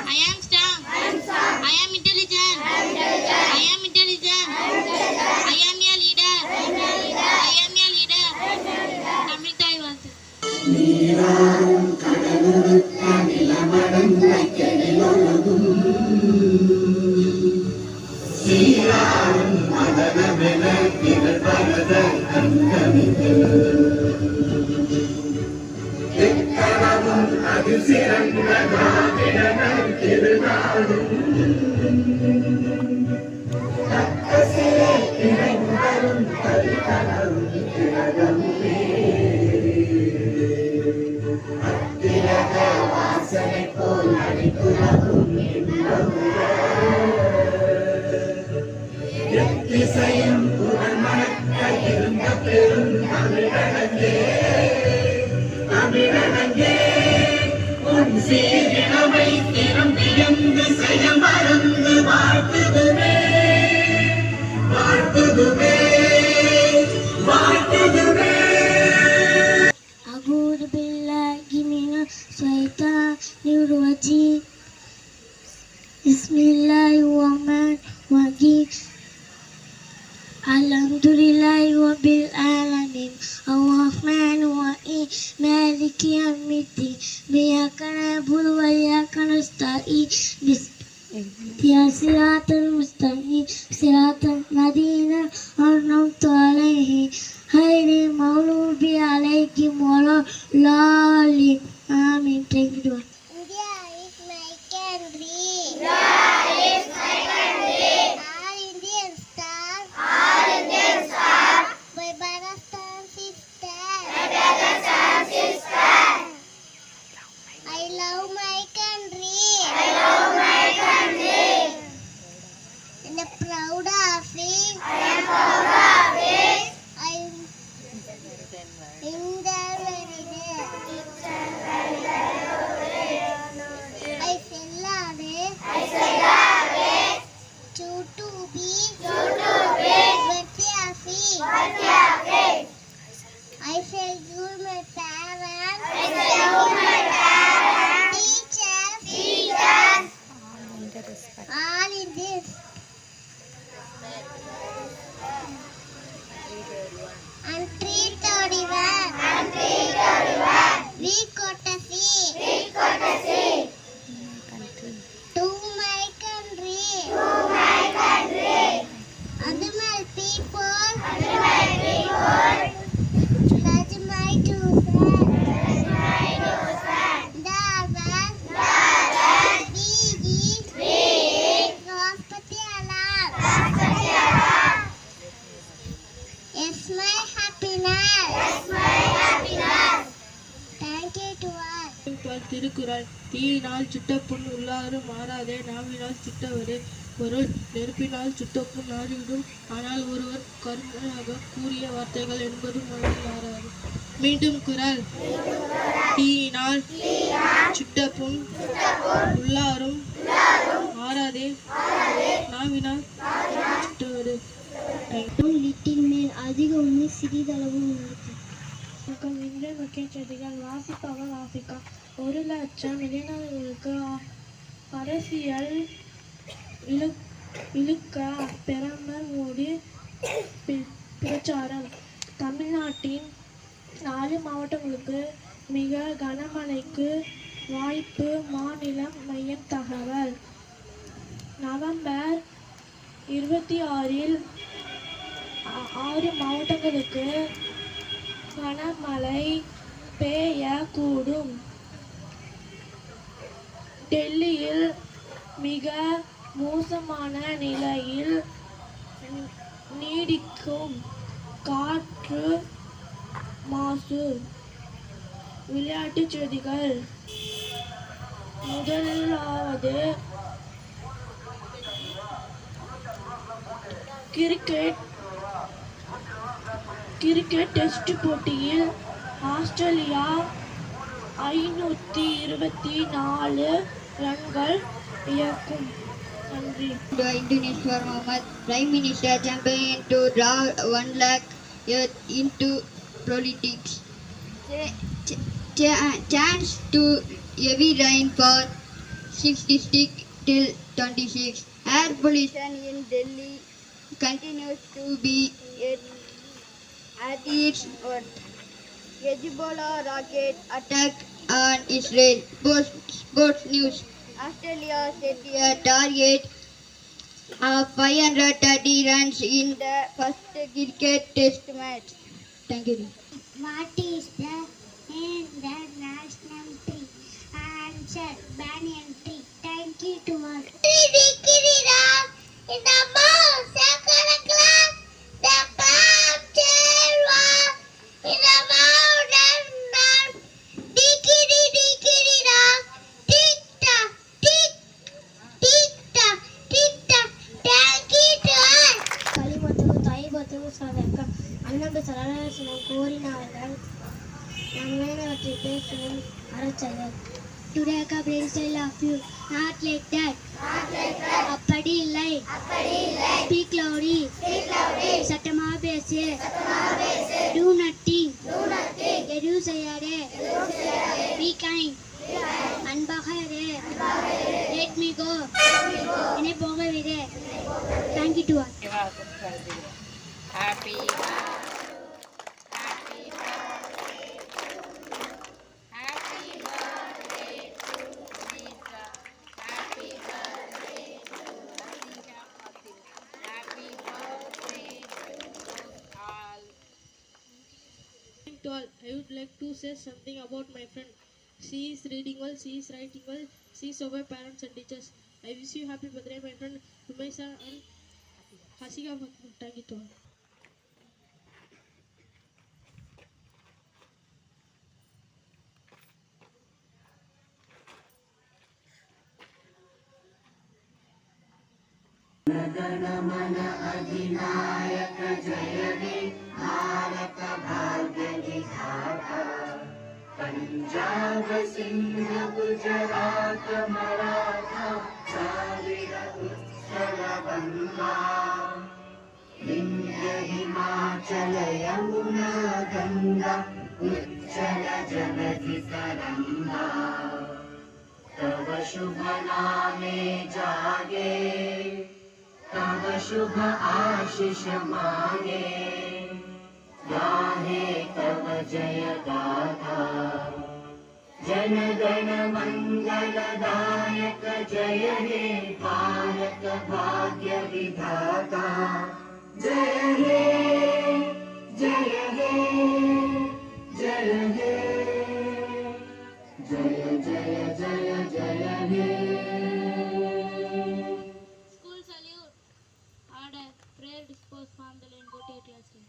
I am strong. I am intelligent. I am intelligent. I am a leader. I am a leader. Tamil தாய் வாழ்த்து. நீராடும் கடலுடுத்த நிலமடந்த கெளியொழுகும் சீராடும் மதனமென திகழ்வத கண்கணித்து எக்கணமும் அது சிறந்த நாவிடனர் திருநாடும் தக்கசிலே இறைவரும் பரிகணரும் திலகமுமே அத்திலக வாசனை போல் அடிக்குலகும் எத்திசையும் புகழ் மணக்க இருந்த பெரும் தமிழனங்கே தமிழனங்கே உன் சீரிழமை திரும்பியந்து செய்ய மறந்து வாழ்த்துதுமே வாழ்த்துதுமே வாழ்த்துதுமே. أعوذ بالله من الشيطان الرجيم بسم الله الرحمن الرحيم الحمد لله رب العالمين الرحمن الرحيم مالك يوم الدين إياك نعبد وإياك نستعين يا صراط المستقيم صراط الذين أنعمت عليهم غير المغضوب عليهم ولا الضالين آمين. Thank you. India is my country. India is my country. All Indians stand. All Indians stand. My brothers and sisters. My brothers and sisters. I love my country. I love my country. And I'm proud of it. I am proud of it. I am in the very day. I fell away. To be. Worthy of it. I felt good my parents. Teachers. All in this. And 331. We got to see. To my country. Other my people. That's my two friends. Davan. Biji. Raspati alam. It's my happiness. Thank you to all. Thirukkural தீயினால் சுட்டப்புண் உள்ளாரும் மாறாதே நாவினால் சுட்டவரே பொருள் நெருப்பினால் சுட்டப்புண் நாறிவிடும் ஆனால் ஒருவர் கருமையாக கூறிய வார்த்தைகள் என்பதும் மாறாது. மீண்டும் குறள் தீயினால் சுட்டப்புண் உள்ளாரும் மாறாதே நாவினால் சுட்டவரே. லிட்டில் மேல் அதிக உண்மை சிறிதளவு உணர்த்து. இன்றைய முக்கிய செய்திகள் வாசிப்பவர் ஆசிகா. 1,00,000 வெளிநாடுகளுக்கு அரசியல் இழுக்க பிரதமர் மோடி பிரச்சாரம். தமிழ்நாட்டின் 4 மாவட்டங்களுக்கு மிக கனமழைக்கு வாய்ப்பு வானிலை மையம் தகவல். நவம்பர் 26 6 மாவட்டங்களுக்கு கனமழை பெய்யக்கூடும். டெல்லியில் மிக மோசமான நிலையில் நீடிக்கும் காற்று மாசு. விளையாட்டுச் செய்திகள். முதலாவது கிரிக்கெட் டெஸ்ட் போட்டியில் ஆஸ்திரேலியா 524 ரன்கள் இயக்கும். நன்றி. Indonesia Muhammad Prime Minister campaign to draw 1 lakh into politics. Chance to heavy rain for 6 districts till 26. Air pollution in Delhi continues to be at its worst. Hezbollah rocket attack on Israel. Sports news. Australia set a target of 530 runs in the first cricket test match. Thank you. What is the national tree? Answer, banyan tree. Thank you to all. In the most second class, the palm chair was in the mountain man. Dickity dickity dog, tick tock, tick tock, tick tock. Thank you to all. களிமொத்தவு தாய்பொத்தவு சாதக்க அன்னண்டு சரளரசனம் கோரினார்கள் நன்மையினவற்றை பேசும் அறச்செயல். Today I brings I love you. Not like that. அப்படி இல்லை. Speak loudly. சத்தமா பேசு. Do nothing. எதுவும் செய்யாதே. Be kind. அன்பாக இரு. Let me go. என்னை போக விடு. Thank you to all. Happy To all, I would like to say something about my friend. She is reading well, she is writing well, she is obey parents and teachers. I wish you happy birthday, my friend Rumaisa and Hasika Fatma. Thank you to all. तव शुभ नामे जागे तव शुभ आशीष मांगे गाहे तव जय गाथा जन गण मंगलदायक जय हे भारत भाग्य विधाता जय हे जय हे जय हे जय जय जय जय हे School salute. Order. Prayer disposed from the line. Go to your classroom.